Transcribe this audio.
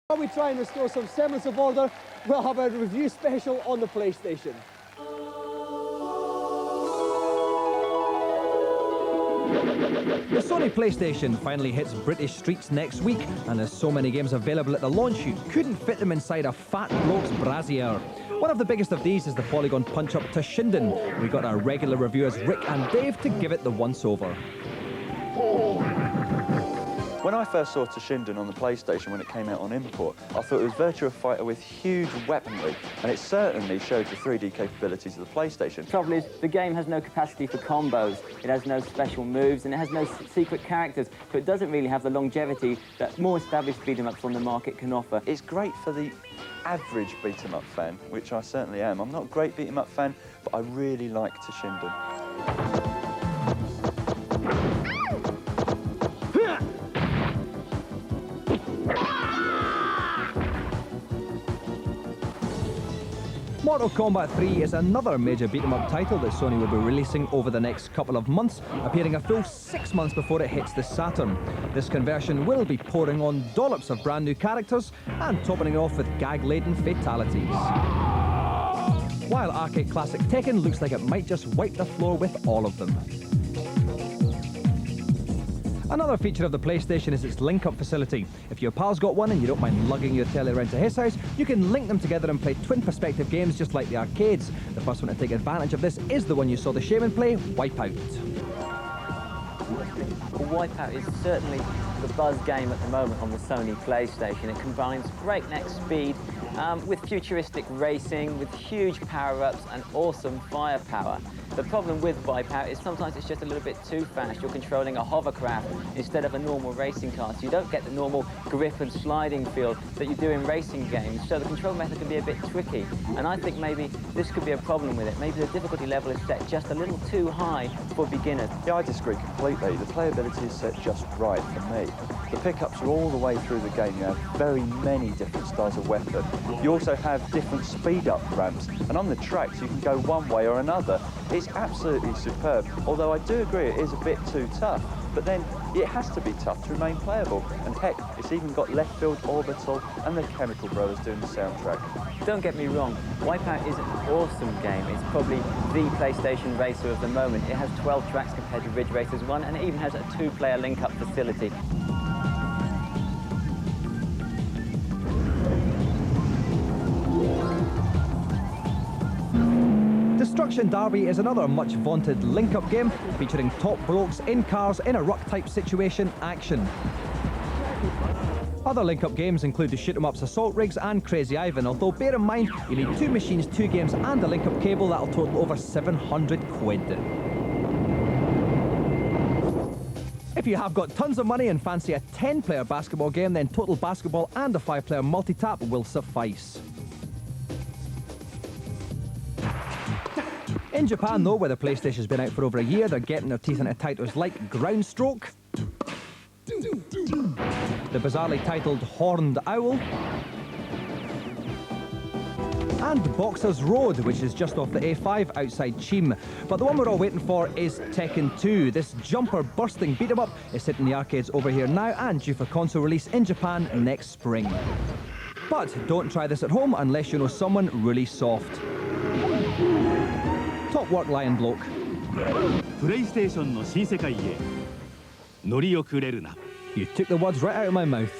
While we try and restore some semblance of order, we'll have a review special on the PlayStation. The Sony PlayStation finally hits British streets next week, and there's so many games available at the launch you couldn't fit them inside a fat bloke's brassiere. One of the biggest of these is the polygon punch-up Toshinden. We got our regular reviewers Rick and Dave to give it the once-over. When I first saw Toshinden on the PlayStation when it came out on import, I thought it was Virtua Fighter with huge weaponry, and it certainly showed the 3D capabilities of the PlayStation. The trouble is, the game has no capacity for combos, it has no special moves, and it has no secret characters, so it doesn't really have the longevity that more established beat-em-ups on the market can offer. It's great for the average beat-em-up fan, which I certainly am. I'm not a great beat-em-up fan, but I really like Toshinden. Mortal Kombat 3 is another major beat-em-up title that Sony will be releasing over the next couple of months, appearing a full 6 months before it hits the Saturn. This conversion will be pouring on dollops of brand new characters and topping it off with gag-laden fatalities. While arcade classic Tekken looks like it might just wipe the floor with all of them. Another feature of the PlayStation is its link-up facility. If your pal's got one and you don't mind lugging your telly around to his house, you can link them together and play twin perspective games just like the arcades. The first one to take advantage of this is the one you saw the Shaman play, Wipeout. Wipeout is certainly the buzz game at the moment on the Sony PlayStation. It combines breakneck speed with futuristic racing, with huge power-ups and awesome firepower. The problem with Wipeout is sometimes it's just a little bit too fast. You're controlling a hovercraft instead of a normal racing car, so you don't get the normal grip and sliding feel that you do in racing games, so the control method can be a bit tricky. And I think maybe this could be a problem with it. Maybe the difficulty level is set just a little too high for beginners. Yeah, I disagree completely. The playability is set just right for me. The pickups are all the way through the game. You have very many different styles of weapon. You also have different speed-up ramps, and on the tracks you can go one way or another. It's absolutely superb, although I do agree it is a bit too tough. But then it has to be tough to remain playable. And heck, it's even got Left Field Orbital and the Chemical Brothers doing the soundtrack. Don't get me wrong, Wipeout is an awesome game. It's probably the PlayStation racer of the moment. It has 12 tracks compared to Ridge Racer's one, and it even has a 2-player link-up facility. Destruction Derby is another much vaunted link-up game featuring top blokes in cars in a ruck-type situation action. Other link-up games include the shoot-em-ups Assault Rigs and Krazy Ivan, although bear in mind you need 2 machines, 2 games and a link-up cable that'll total over 700 quid. If you have got tons of money and fancy a 10-player basketball game, then Total Basketball and a 5-player multi-tap will suffice. In Japan, though, where the PlayStation's been out for over a year, they're getting their teeth into titles like Groundstroke, the bizarrely titled Horned Owl, and Boxer's Road, which is just off the A5 outside Chim. But the one we're all waiting for is Tekken 2. This jumper-bursting beat-em-up is hitting the arcades over here now and due for console release in Japan next spring. But don't try this at home unless you know someone really soft. Top work, Lion Bloke. PlayStation の新世界へ乗り遅れるな。 You took the words right out of my mouth.